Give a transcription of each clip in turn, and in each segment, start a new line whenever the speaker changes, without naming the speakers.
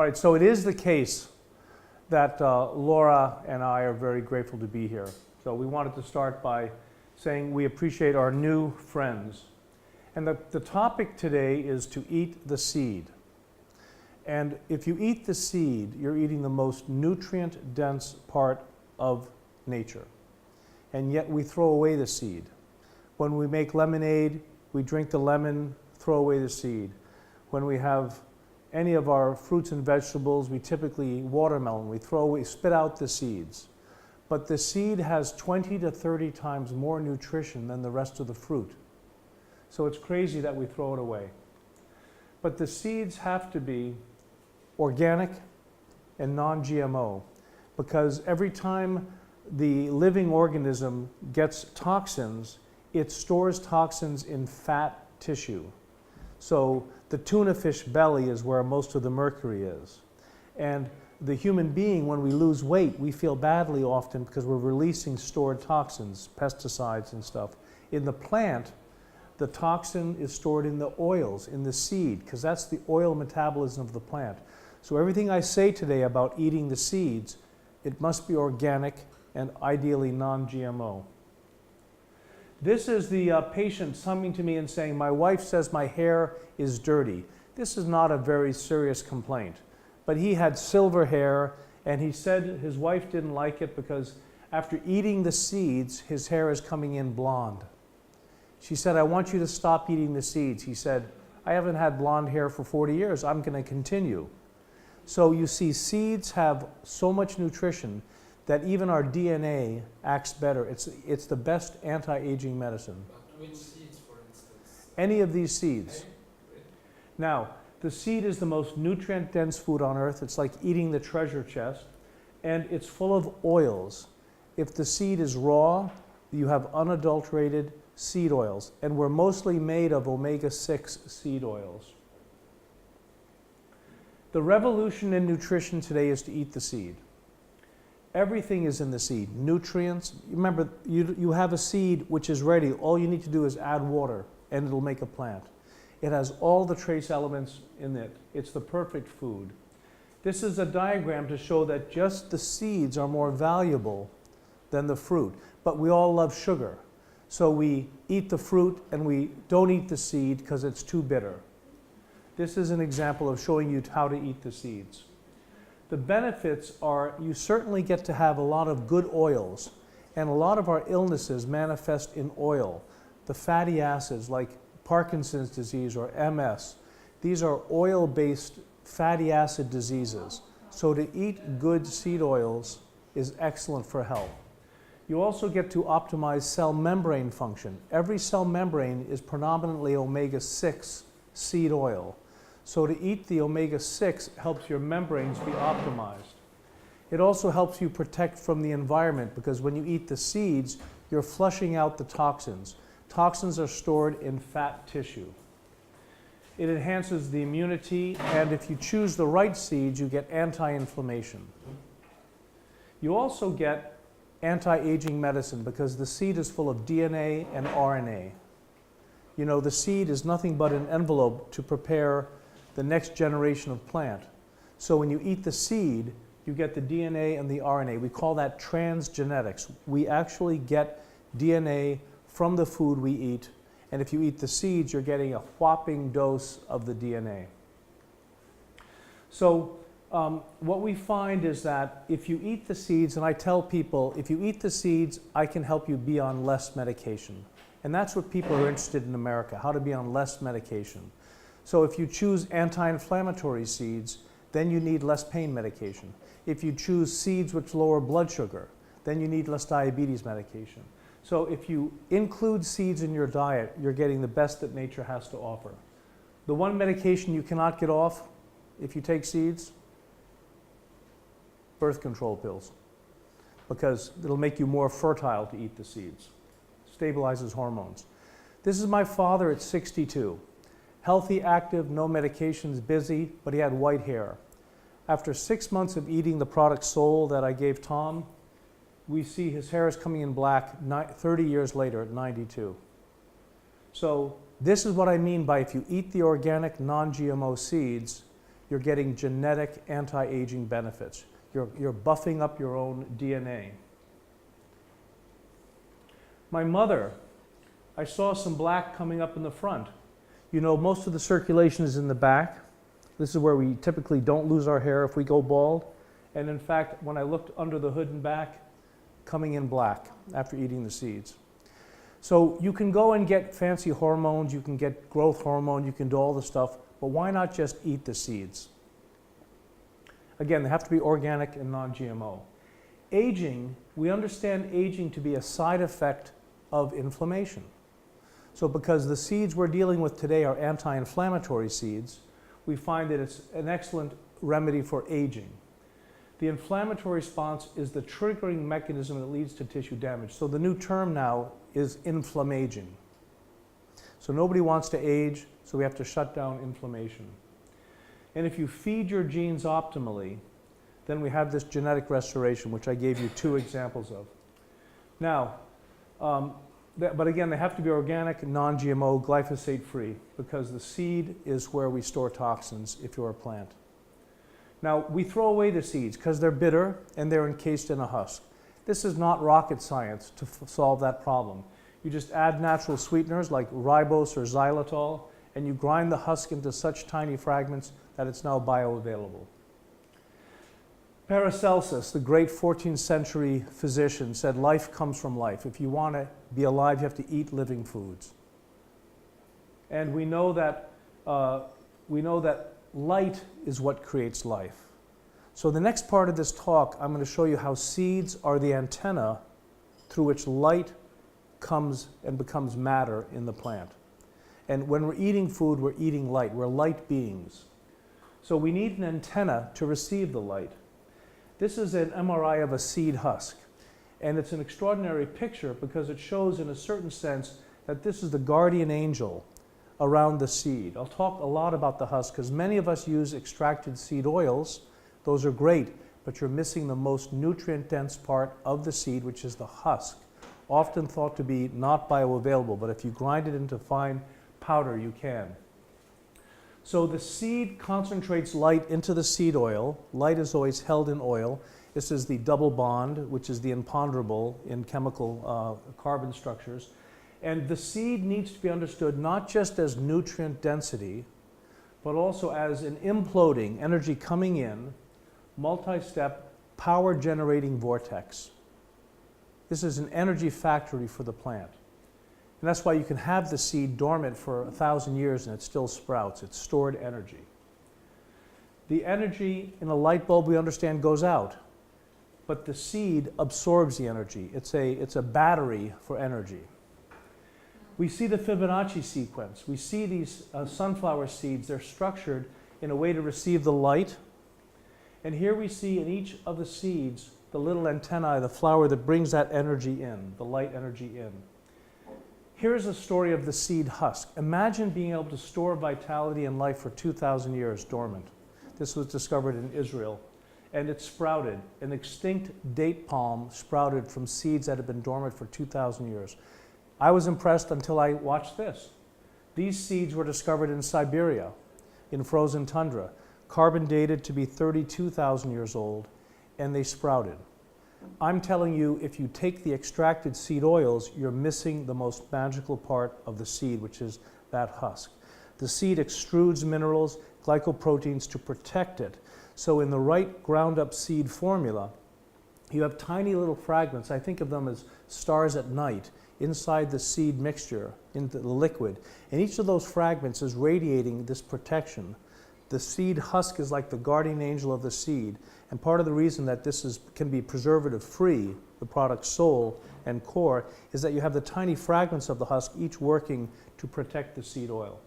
All right, so it is the case that Laura and I are very grateful to be here. So we wanted to start by saying we appreciate our new friends. And the topic today is to eat the seed. And if you eat the seed, you're eating the most nutrient-dense part of nature. And yet we throw away the seed. When we make lemonade, we drink the lemon, throw away the seed. When we have any of our fruits and vegetables, we typically eat watermelon, we spit out the seeds. But the seed has 20 to 30 times more nutrition than the rest of the fruit. So it's crazy that we throw it away. But the seeds have to be organic and non-GMO, because every time the living organism gets toxins, it stores toxins in fat tissue. So the tuna fish belly is where most of the mercury is. And the human being, when we lose weight, we feel badly often because we're releasing stored toxins, pesticides and stuff. In the plant, the toxin is stored in the oils, in the seed, because that's the oil metabolism of the plant. So everything I say today about eating the seeds, it must be organic and ideally non-GMO. This is the patient coming to me and saying, my wife says my hair is dirty. This is not a very serious complaint, but he had silver hair and he said his wife didn't like it because after eating the seeds, his hair is coming in blonde. She said, I want you to stop eating the seeds. He said, I haven't had blonde hair for 40 years. I'm going to continue. So you see, seeds have so much nutrition that even our DNA acts better. It's the best anti-aging medicine.
But which seeds, for instance?
Any of these seeds. Now, the seed is the most nutrient-dense food on earth. It's like eating the treasure chest, and it's full of oils. If the seed is raw, you have unadulterated seed oils, and we're mostly made of omega-6 seed oils. The revolution in nutrition today is to eat the seed. Everything is in the seed. Nutrients. Remember, you have a seed which is ready. All you need to do is add water, and it'll make a plant. It has all the trace elements in it. It's the perfect food. This is a diagram to show that just the seeds are more valuable than the fruit. But we all love sugar. So we eat the fruit, and we don't eat the seed because it's too bitter. This is an example of showing you how to eat the seeds. The benefits are you certainly get to have a lot of good oils, and a lot of our illnesses manifest in oil. The fatty acids like Parkinson's disease or MS, these are oil-based fatty acid diseases. So to eat good seed oils is excellent for health. You also get to optimize cell membrane function. Every cell membrane is predominantly omega-6 seed oil. So to eat the omega-6 helps your membranes be optimized. It also helps you protect from the environment because when you eat the seeds, you're flushing out the toxins. Toxins are stored in fat tissue. It enhances the immunity, and if you choose the right seeds, you get anti-inflammation. You also get anti-aging medicine because the seed is full of DNA and RNA. You know, the seed is nothing but an envelope to prepare the next generation of plant. So when you eat the seed, you get the DNA and the RNA. We call that transgenetics. We actually get DNA from the food we eat, and if you eat the seeds, you're getting a whopping dose of the DNA. So what we find is that if you eat the seeds, and I tell people, if you eat the seeds, I can help you be on less medication. And that's what people are interested in America, how to be on less medication. So if you choose anti-inflammatory seeds, then you need less pain medication. If you choose seeds which lower blood sugar, then you need less diabetes medication. So if you include seeds in your diet, you're getting the best that nature has to offer. The one medication you cannot get off if you take seeds, birth control pills, because it'll make you more fertile to eat the seeds. Stabilizes hormones. This is my father at 62. Healthy, active, no medications, busy, but he had white hair. After 6 months of eating the product Soul that I gave Tom, we see his hair is coming in black 30 years later at 92. So this is what I mean by if you eat the organic non-GMO seeds, you're getting genetic anti-aging benefits. You're buffing up your own DNA. My mother, I saw some black coming up in the front. You know, most of the circulation is in the back. This is where we typically don't lose our hair if we go bald. And in fact, when I looked under the hood and back, coming in black after eating the seeds. So you can go and get fancy hormones, you can get growth hormone, you can do all the stuff, but why not just eat the seeds? Again, they have to be organic and non-GMO. Aging, we understand aging to be a side effect of inflammation. So because the seeds we're dealing with today are anti-inflammatory seeds, we find that it's an excellent remedy for aging. The inflammatory response is the triggering mechanism that leads to tissue damage. So the new term now is inflammaging. So nobody wants to age, so we have to shut down inflammation. And if you feed your genes optimally, then we have this genetic restoration, which I gave you 2 examples of. Now, but again, they have to be organic, non-GMO, glyphosate-free, because the seed is where we store toxins if you're a plant. Now, we throw away the seeds because they're bitter and they're encased in a husk. This is not rocket science to solve that problem. You just add natural sweeteners like ribose or xylitol, and you grind the husk into such tiny fragments that it's now bioavailable. Paracelsus, the great 14th century physician, said life comes from life. If you want to be alive, you have to eat living foods. And we know that light is what creates life. So the next part of this talk, I'm going to show you how seeds are the antenna through which light comes and becomes matter in the plant. And when we're eating food, we're eating light. We're light beings. So we need an antenna to receive the light. This is an MRI of a seed husk. And it's an extraordinary picture because it shows in a certain sense that this is the guardian angel around the seed. I'll talk a lot about the husk because many of us use extracted seed oils. Those are great, but you're missing the most nutrient-dense part of the seed, which is the husk, often thought to be not bioavailable, but if you grind it into fine powder, you can. So the seed concentrates light into the seed oil. Light is always held in oil. This is the double bond, which is the imponderable in chemical carbon structures. And the seed needs to be understood not just as nutrient density, but also as an imploding, energy coming in, multi-step, power-generating vortex. This is an energy factory for the plant. And that's why you can have the seed dormant for 1,000 years and it still sprouts. It's stored energy. The energy in a light bulb, we understand, goes out. But the seed absorbs the energy. It's a battery for energy. We see the Fibonacci sequence. We see these sunflower seeds. They're structured in a way to receive the light. And here we see in each of the seeds the little antennae, the flower that brings that energy in, the light energy in. Here's a story of the seed husk. Imagine being able to store vitality and life for 2,000 years dormant. This was discovered in Israel. And it sprouted. An extinct date palm sprouted from seeds that had been dormant for 2,000 years. I was impressed until I watched this. These seeds were discovered in Siberia, in frozen tundra, carbon dated to be 32,000 years old, and they sprouted. I'm telling you, if you take the extracted seed oils, you're missing the most magical part of the seed, which is that husk. The seed extrudes minerals, glycoproteins to protect it. So in the right ground up seed formula, you have tiny little fragments. I think of them as stars at night inside the seed mixture, into the liquid. And each of those fragments is radiating this protection. The seed husk is like the guardian angel of the seed. And part of the reason that this can be preservative free, the product soul and core, is that you have the tiny fragments of the husk, each working to protect the seed oil.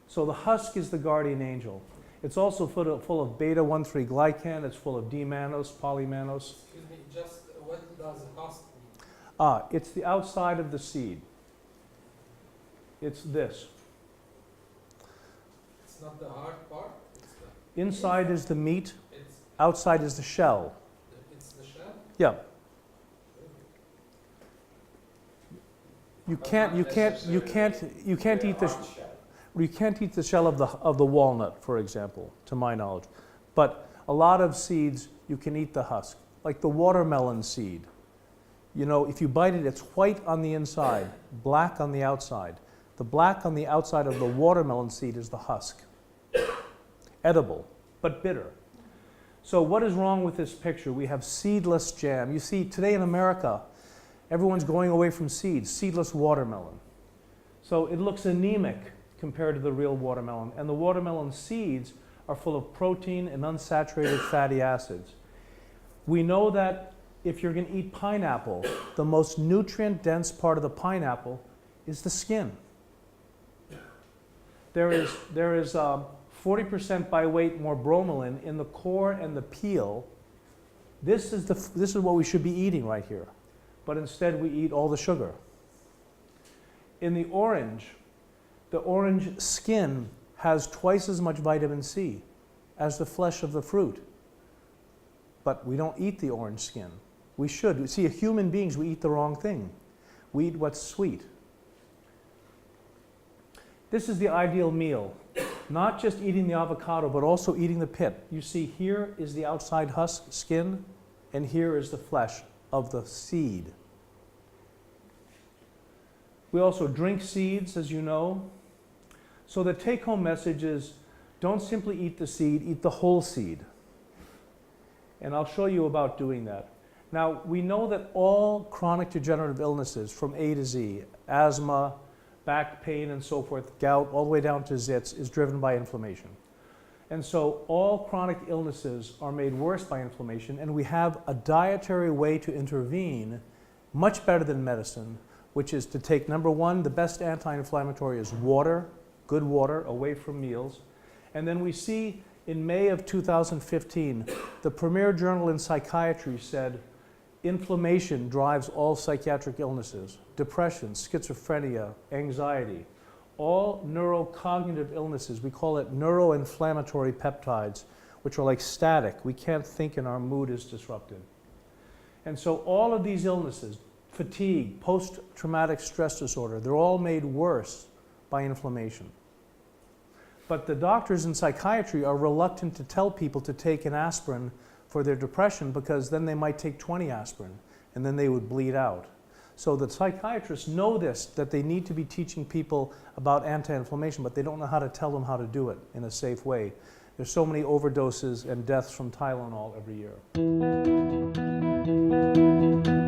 So the husk is the guardian angel. It's also full of beta-1,3 glycan. It's full of D-mannose, polymannose.
Excuse me, just what does husk mean?
It's the outside of the seed. It's this.
It's not the hard part? It's the
Inside is the meat.
It's,
Outside is the shell.
it's the shell?
Yeah. You can't eat the. You can't eat the shell of the walnut, for example, to my knowledge. But a lot of seeds, you can eat the husk. Like the watermelon seed. You know, if you bite it, it's white on the inside, black on the outside. The black on the outside of the watermelon seed is the husk. Edible, but bitter. So what is wrong with this picture? We have seedless jam. You see, today in America, everyone's going away from seeds, seedless watermelon. So it looks anemic compared to the real watermelon. And the watermelon seeds are full of protein and unsaturated fatty acids. We know that if you're going to eat pineapple, the most nutrient-dense part of the pineapple is the skin. There is 40% by weight more bromelain in the core and the peel. This is what we should be eating right here. But instead we eat all the sugar. In the orange skin has twice as much vitamin C as the flesh of the fruit. But we don't eat the orange skin. We should. See, human beings, we eat the wrong thing. We eat what's sweet. This is the ideal meal. Not just eating the avocado, but also eating the pit. You see, here is the outside husk, skin, and here is the flesh of the seed. We also drink seeds, as you know. So the take-home message is, don't simply eat the seed, eat the whole seed. And I'll show you about doing that. Now, we know that all chronic degenerative illnesses from A to Z, asthma, back pain and so forth, gout, all the way down to zits, is driven by inflammation. And so all chronic illnesses are made worse by inflammation, and we have a dietary way to intervene much better than medicine, which is to take, number one, the best anti-inflammatory is water, good water, away from meals. And then we see in May of 2015, the premier journal in psychiatry said, inflammation drives all psychiatric illnesses, depression, schizophrenia, anxiety, all neurocognitive illnesses. We call it neuroinflammatory peptides, which are like static. We can't think and our mood is disrupted. And so all of these illnesses, fatigue, post-traumatic stress disorder, they're all made worse by inflammation. But the doctors in psychiatry are reluctant to tell people to take an aspirin for their depression, because then they might take 20 aspirin and then they would bleed out. So the psychiatrists know this, that they need to be teaching people about anti-inflammation, but they don't know how to tell them how to do it in a safe way. There's so many overdoses and deaths from Tylenol every year.